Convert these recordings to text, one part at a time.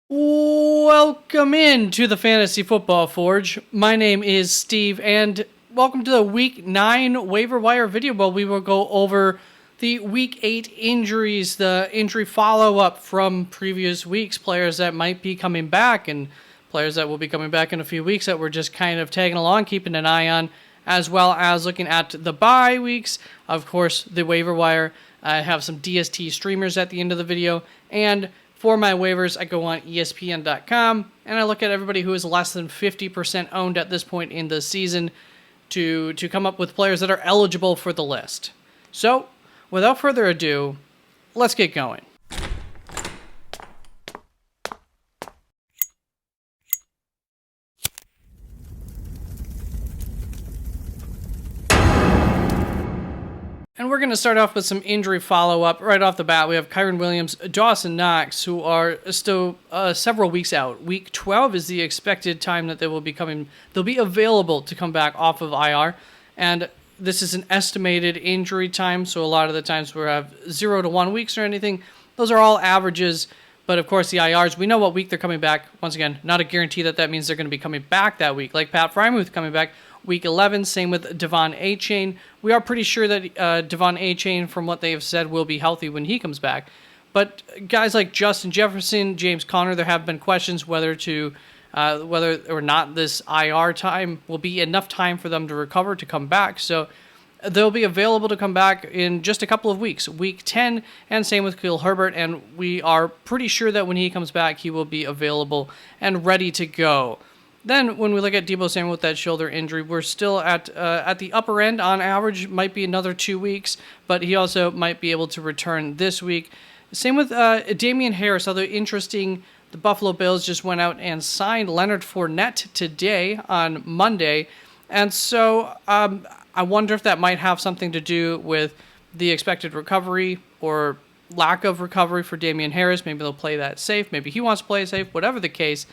Welcome in to the Fantasy Football Forge. My name is Steve, and welcome to the Week 9 waiver wire video. Well, we will go over the Week 8 injuries, the injury follow-up from previous weeks, players that might be coming back, and players that will be coming back in a few weeks that we're just kind of tagging along, keeping an eye on, as well as looking at the bye weeks. Of course, the waiver wire. I have some DST streamers at the end of the video, and for my waivers, I go on ESPN.com, and I look at everybody who is less than 50% owned at this point in the season to come up with players that are eligible for the list. So, without further ado, let's get going. And we're going to start off with some injury follow-up. Right off the bat, we have Kyren Williams, Dawson Knox, who are still several weeks out. Week 12 is the expected time that they will be coming. They'll be available to come back off of IR. And this is an estimated injury time, so a lot of the times we have 0 to 1 weeks or anything. Those are all averages. But of course, the IRs, we know what week they're coming back. Once again, not a guarantee that that means they're going to be coming back that week. Like Pat Frymuth coming back Week 11, same with Devon Achane. We are pretty sure that Devon Achane, from what they have said, will be healthy when he comes back. But guys like Justin Jefferson, James Conner, there have been questions whether or not this IR time will be enough time for them to recover to come back. So they'll be available to come back in just a couple of weeks, Week 10, and same with Khalil Herbert. And we are pretty sure that when he comes back, he will be available and ready to go. Then, when we look at Deebo Samuel with that shoulder injury, we're still at the upper end on average. Might be another 2 weeks, but he also might be able to return this week. Same with Damian Harris. Although interesting, the Buffalo Bills just went out and signed Leonard Fournette today on Monday, and so I wonder if that might have something to do with the expected recovery or lack of recovery for Damian Harris. Maybe they'll play that safe. Maybe he wants to play safe. Whatever the case.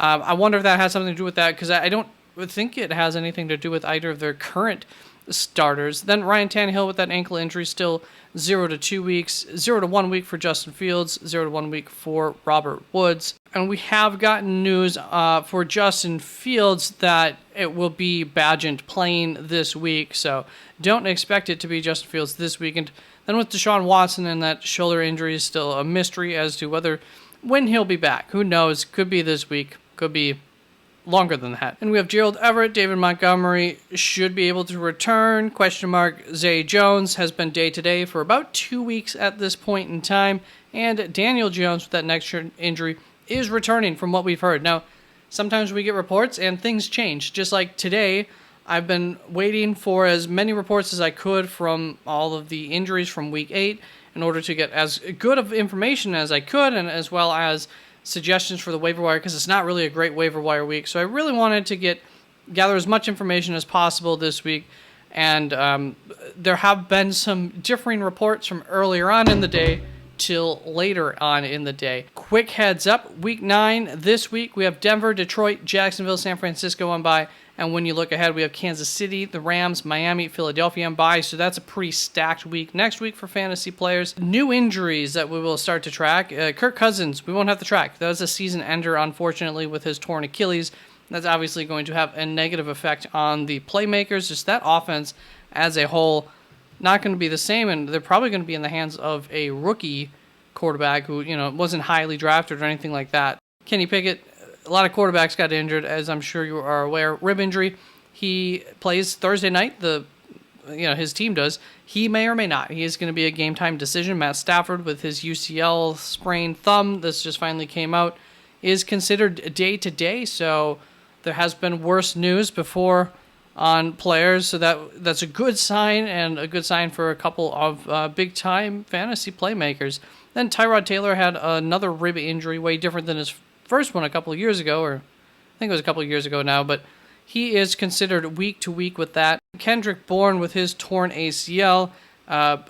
I wonder if that has something to do with that, because I don't think it has anything to do with either of their current starters. Then Ryan Tannehill with that ankle injury, still 0 to 2 weeks, 0 to 1 week for Justin Fields, 0 to 1 week for Robert Woods. And we have gotten news for Justin Fields that it will be Bagent playing this week, so don't expect it to be Justin Fields this weekend. Then with Deshaun Watson and that shoulder injury is still a mystery as to when he'll be back. Who knows? Could be this week. Could be longer than that. And we have Gerald Everett, David Montgomery should be able to return. Question mark. Zay Jones has been day-to-day for about 2 weeks at this point in time. And Daniel Jones with that next injury is returning from what we've heard. Now, sometimes we get reports and things change. Just like today, I've been waiting for as many reports as I could from all of the injuries from Week 8 in order to get as good of information as I could, and as well as suggestions for the waiver wire, because it's not really a great waiver wire week. So I really wanted to gather as much information as possible this week, and there have been some differing reports from earlier on in the day till later on in the day. Quick heads up, Week 9 this week, we have Denver, Detroit, Jacksonville, San Francisco on bye. And when you look ahead, we have Kansas City, the Rams, Miami, Philadelphia on bye. So that's a pretty stacked week next week for fantasy players. New injuries that we will start to track. Kirk Cousins, we won't have to track. That was a season ender, unfortunately, with his torn Achilles. That's obviously going to have a negative effect on the playmakers. Just that offense as a whole, not going to be the same. And they're probably going to be in the hands of a rookie quarterback who, wasn't highly drafted or anything like that. Kenny Pickett, a lot of quarterbacks got injured, as I'm sure you are aware. Rib injury. He plays Thursday night. His team does. He may or may not. He is going to be a game time decision. Matt Stafford with his UCL sprained thumb, this just finally came out, is considered day to day. So there has been worse news before on players. So that's a good sign, and a good sign for a couple of big time fantasy playmakers. Then Tyrod Taylor had another rib injury, way different than his first one a couple of years ago, or I think it was a couple of years ago now, but he is considered week to week with that. Kendrick Bourne with his torn ACL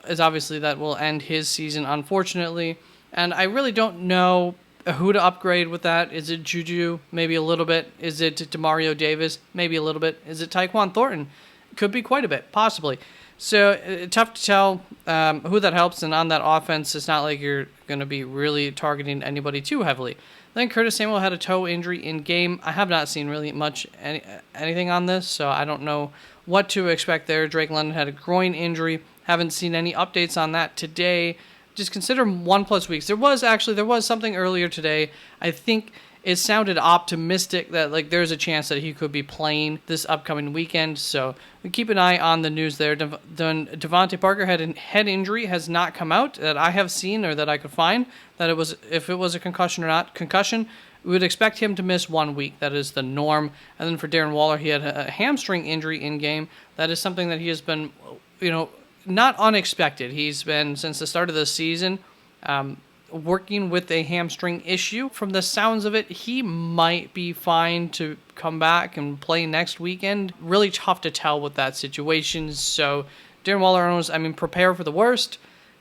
is obviously that will end his season, unfortunately. And I really don't know who to upgrade with that. Is it Juju? Maybe a little bit. Is it Demario Davis? Maybe a little bit. Is it Tyquan Thornton? Could be quite a bit, possibly. So tough to tell who that helps. And on that offense, it's not like you're going to be really targeting anybody too heavily. Then Curtis Samuel had a toe injury in game. I have not seen really much anything on this, so I don't know what to expect there. Drake London had a groin injury. Haven't seen any updates on that today. Just consider 1+ weeks. There was something earlier today. I think it sounded optimistic that there's a chance that he could be playing this upcoming weekend. So keep an eye on the news there. Devontae Parker had a head injury, has not come out that I have seen or that I could find that if it was a concussion or not. Concussion, we would expect him to miss 1 week. That is the norm. And then for Darren Waller, he had a hamstring injury in game. That is something that he has been, not unexpected. He's been, since the start of the season, working with a hamstring issue. From the sounds of it, he might be fine to come back and play next weekend. Really tough to tell with that situation. So Darren Waller owners, prepare for the worst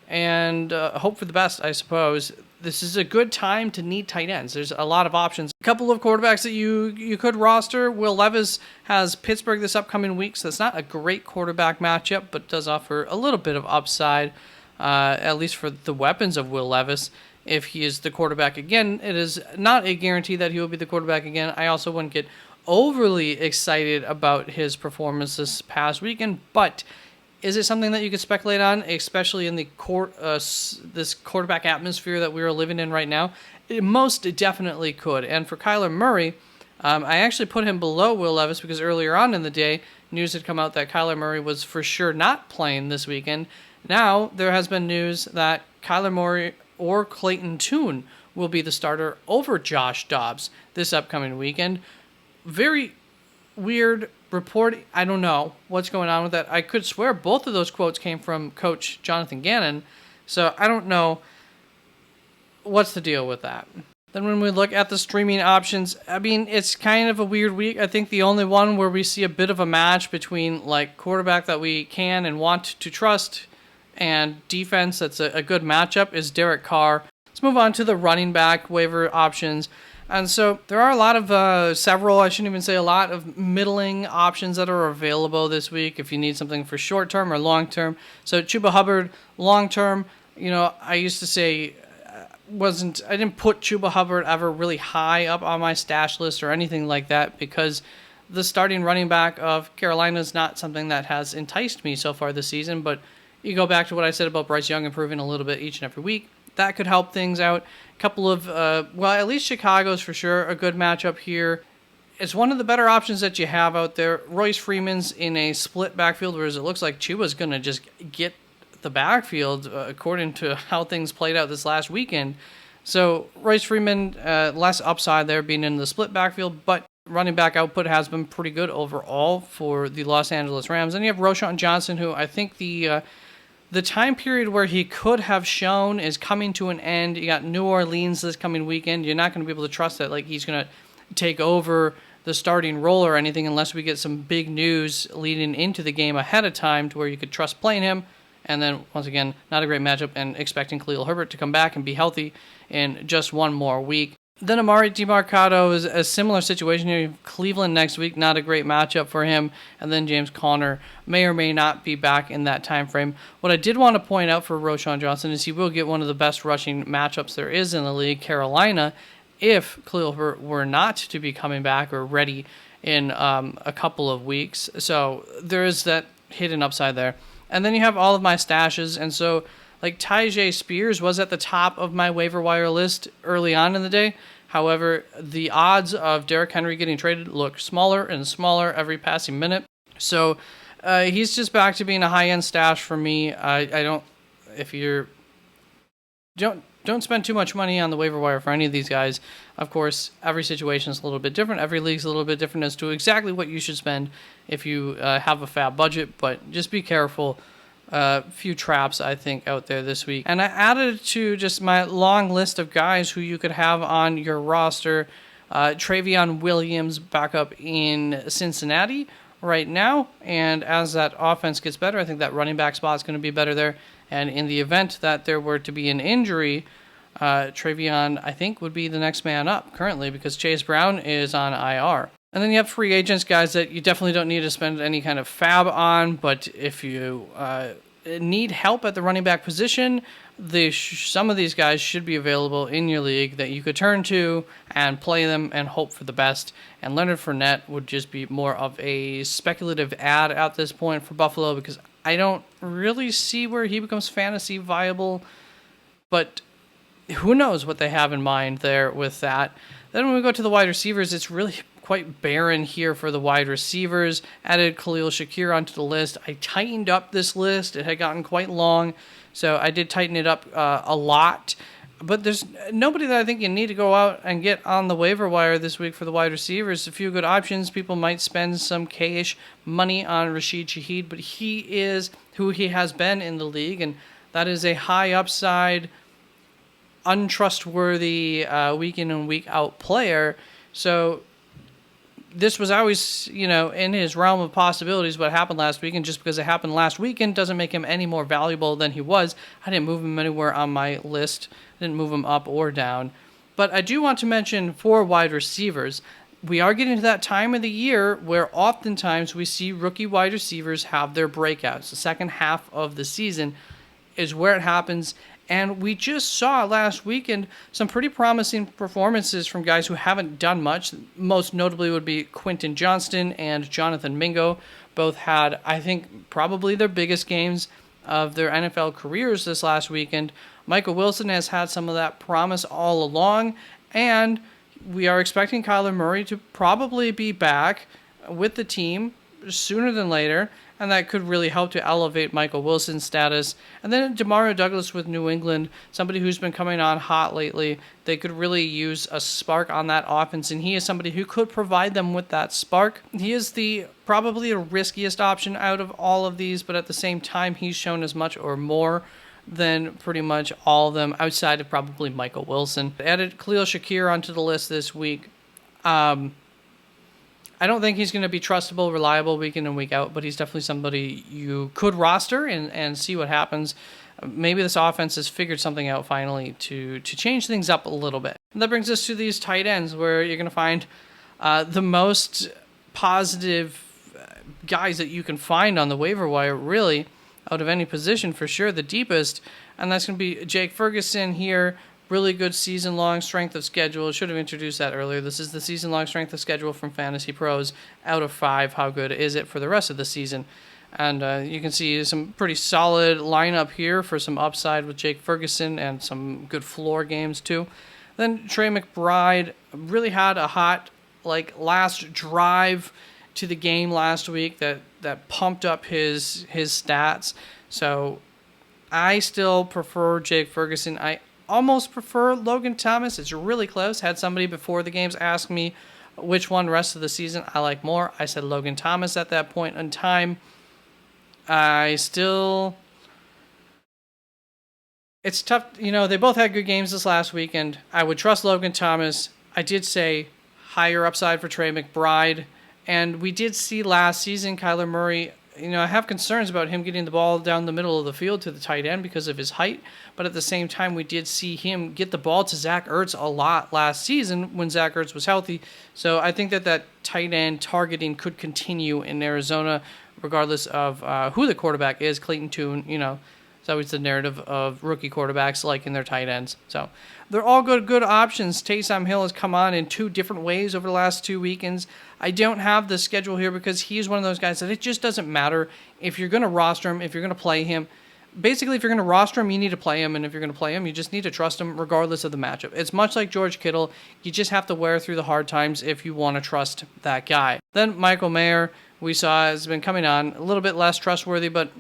and hope for the best, I suppose. This is a good time to need tight ends. There's a lot of options. A couple of quarterbacks that you could roster. Will Levis has Pittsburgh this upcoming week, so it's not a great quarterback matchup, but does offer a little bit of upside, at least for the weapons of Will Levis. If he is the quarterback again, it is not a guarantee that he will be the quarterback again. I also wouldn't get overly excited about his performance this past weekend, but is it something that you could speculate on, especially in the this quarterback atmosphere that we are living in right now? It most definitely could. And for Kyler Murray, I actually put him below Will Levis because earlier on in the day, news had come out that Kyler Murray was for sure not playing this weekend. Now, there has been news that Kyler Murray or Clayton Tune will be the starter over Josh Dobbs this upcoming weekend. Very weird report. I don't know what's going on with that. I could swear both of those quotes came from Coach Jonathan Gannon, so I don't know what's the deal with that. Then when we look at the streaming options, it's kind of a weird week. I think the only one where we see a bit of a match between quarterback that we can and want to trust and defense that's a good matchup is Derek Carr. Let's move on to the running back waiver options. And so there are a lot of I shouldn't even say a lot of middling options that are available this week if you need something for short term or long term. So Chuba Hubbard, long term, I used to say I didn't put Chuba Hubbard ever really high up on my stash list or anything like that because the starting running back of Carolina is not something that has enticed me so far this season. But you go back to what I said about Bryce Young improving a little bit each and every week. That could help things out. A couple of, at least Chicago's for sure a good matchup here. It's one of the better options that you have out there. Royce Freeman's in a split backfield, whereas it looks like Chuba's going to just get the backfield according to how things played out this last weekend. So Royce Freeman, less upside there being in the split backfield, but running back output has been pretty good overall for the Los Angeles Rams. And you have Roschon Johnson, who I think the time period where he could have shown is coming to an end. You got New Orleans this coming weekend. You're not going to be able to trust that he's going to take over the starting role or anything unless we get some big news leading into the game ahead of time to where you could trust playing him. And then, once again, not a great matchup and expecting Khalil Herbert to come back and be healthy in just one more week. Then Amari DeMarcado is a similar situation here. Cleveland next week, not a great matchup for him. And then James Conner may or may not be back in that time frame. What I did want to point out for Roschon Johnson is he will get one of the best rushing matchups there is in the league, Carolina, if Khalil Herbert were not to be coming back or ready in a couple of weeks. So there is that hidden upside there. And then you have all of my stashes. And so Tyjae Spears was at the top of my waiver wire list early on in the day. However, the odds of Derrick Henry getting traded look smaller and smaller every passing minute. So he's just back to being a high-end stash for me. Don't spend too much money on the waiver wire for any of these guys. Of course, every situation is a little bit different. Every league's a little bit different as to exactly what you should spend if you have a fab budget. But just be careful. Few traps, I think, out there this week. And I added to just my long list of guys who you could have on your roster. Travion Williams back up in Cincinnati right now. And as that offense gets better, I think that running back spot is going to be better there. And in the event that there were to be an injury, Travion, I think, would be the next man up currently because Chase Brown is on IR. And then you have free agents, guys that you definitely don't need to spend any kind of fab on, but if you need help at the running back position, some of these guys should be available in your league that you could turn to and play them and hope for the best. And Leonard Fournette would just be more of a speculative ad at this point for Buffalo, because I don't really see where he becomes fantasy viable. But who knows what they have in mind there with that. Then when we go to the wide receivers, it's really quite barren here for the wide receivers. Added Khalil Shakir onto the list. I tightened up this list. It had gotten quite long, so I did tighten it up a lot. But there's nobody that I think you need to go out and get on the waiver wire this week for the wide receivers. A few good options. People might spend some cash money on Rashid Shaheed, but he is who he has been in the league, and that is a high upside, untrustworthy week in and week out player. So this was always, in his realm of possibilities what happened last weekend. Just because it happened last weekend doesn't make him any more valuable than he was. I didn't move him anywhere on my list. Didn't move him up or down. But I do want to mention for wide receivers, we are getting to that time of the year where oftentimes we see rookie wide receivers have their breakouts. The second half of the season is where it happens. And we just saw last weekend some pretty promising performances from guys who haven't done much. Most notably would be Quentin Johnston and Jonathan Mingo. Both had, I think, probably their biggest games of their NFL careers this last weekend. Michael Wilson has had some of that promise all along. And we are expecting Kyler Murray to probably be back with the team sooner than later, and that could really help to elevate Michael Wilson's status. And then Demario Douglas with New England, somebody who's been coming on hot lately. They could really use a spark on that offense, and he is somebody who could provide them with that spark. He is probably the riskiest option out of all of these, but at the same time, he's shown as much or more than pretty much all of them, outside of probably Michael Wilson. Added Khalil Shakir onto the list this week. I don't think he's going to be trustable, reliable week in and week out, but he's definitely somebody you could roster and see what happens. Maybe this offense has figured something out finally to change things up a little bit. And that brings us to these tight ends, where you're going to find the most positive guys that you can find on the waiver wire, really, out of any position for sure, the deepest. And that's going to be Jake Ferguson here. Really good season-long strength of schedule. Should have introduced that earlier. This is the season-long strength of schedule from Fantasy Pros. Out of 5, how good is it for the rest of the season? And you can see some pretty solid lineup here for some upside with Jake Ferguson and some good floor games too. Then Trey McBride really had a hot last drive to the game last week that pumped up his stats. So I still prefer Jake Ferguson. I almost prefer Logan Thomas. It's really close. Had somebody before the games ask me which one rest of the season I like more. I said Logan Thomas at that point in time. It's tough. They both had good games this last weekend. I would trust Logan Thomas. I did say higher upside for Trey McBride. And we did see last season Kyler Murray. I have concerns about him getting the ball down the middle of the field to the tight end because of his height. But at the same time, we did see him get the ball to Zach Ertz a lot last season when Zach Ertz was healthy. So I think that tight end targeting could continue in Arizona, regardless of who the quarterback is. Clayton Tune, it's always the narrative of rookie quarterbacks liking their tight ends. So they're all good options. Taysom Hill has come on in 2 different ways over the last 2 weekends. I don't have the schedule here because he's one of those guys that it just doesn't matter if you're going to roster him, if you're going to play him. Basically, if you're going to roster him, you need to play him, and if you're going to play him, you just need to trust him regardless of the matchup. It's much like George Kittle. You just have to wear through the hard times if you want to trust that guy. Then Michael Mayer, we saw, has been coming on a little bit less trustworthy, but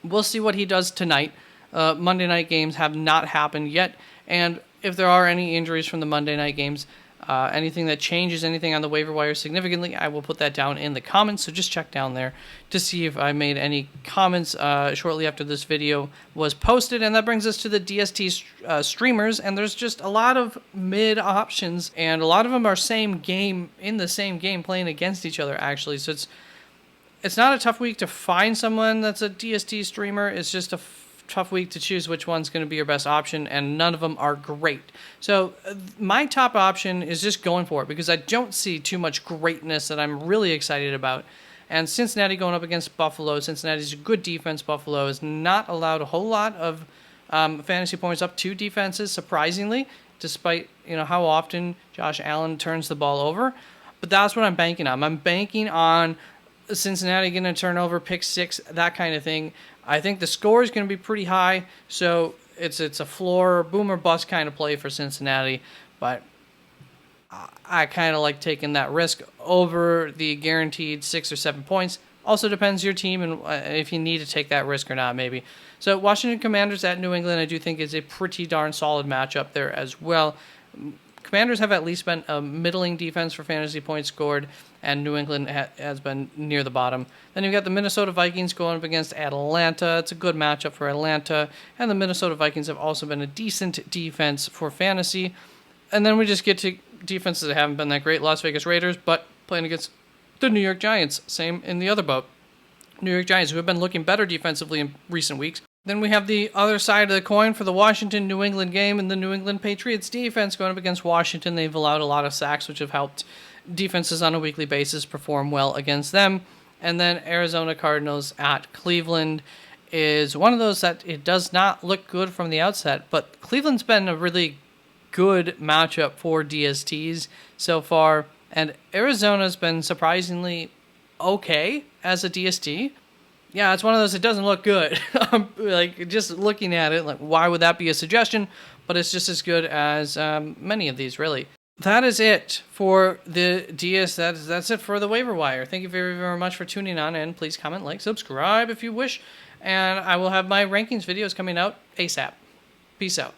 we'll see what he does tonight. Monday night games have not happened yet, and if there are any injuries from the Monday night games, anything that changes anything on the waiver wire significantly, I will put that down in the comments, so just check down there to see if I made any comments shortly after this video was posted. And that brings us to the DST streamers, and there's just a lot of mid options, and a lot of them are in the same game playing against each other, actually. So it's not a tough week to find someone that's a DST streamer. It's just a tough week to choose which one's going to be your best option, and none of them are great. So my top option is just going for it because I don't see too much greatness that I'm really excited about. And Cincinnati going up against Buffalo. Cincinnati's a good defense. Buffalo has not allowed a whole lot of fantasy points up to defenses, surprisingly, despite how often Josh Allen turns the ball over. But that's what I'm banking on. I'm banking on Cincinnati getting a turnover, pick six, that kind of thing. I think the score is going to be pretty high, so it's a floor, boom or bust kind of play for Cincinnati. But I kind of like taking that risk over the guaranteed 6 or 7 points. Also depends your team and if you need to take that risk or not, maybe. So Washington Commanders at New England, I do think is a pretty darn solid matchup there as well. Commanders have at least been a middling defense for fantasy points scored, and New England has been near the bottom. Then you've got the Minnesota Vikings going up against Atlanta. It's a good matchup for Atlanta, and the Minnesota Vikings have also been a decent defense for fantasy. And then we just get to defenses that haven't been that great. Las Vegas Raiders, but playing against the New York Giants. Same in the other boat. New York Giants, who have been looking better defensively in recent weeks. Then we have the other side of the coin for the Washington-New England game, and the New England Patriots defense going up against Washington. They've allowed a lot of sacks, which have helped defenses on a weekly basis perform well against them. And then Arizona Cardinals at Cleveland is one of those that it does not look good from the outset, but Cleveland's been a really good matchup for DSTs so far, and Arizona's been surprisingly okay as a DST. Yeah, it's one of those that doesn't look good. Like, just looking at it, like, why would that be a suggestion? But it's just as good as many of these, really. That is it for the DS. That's it for the waiver wire. Thank you very, very much for tuning on, and please comment, like, subscribe if you wish. And I will have my rankings videos coming out ASAP. Peace out.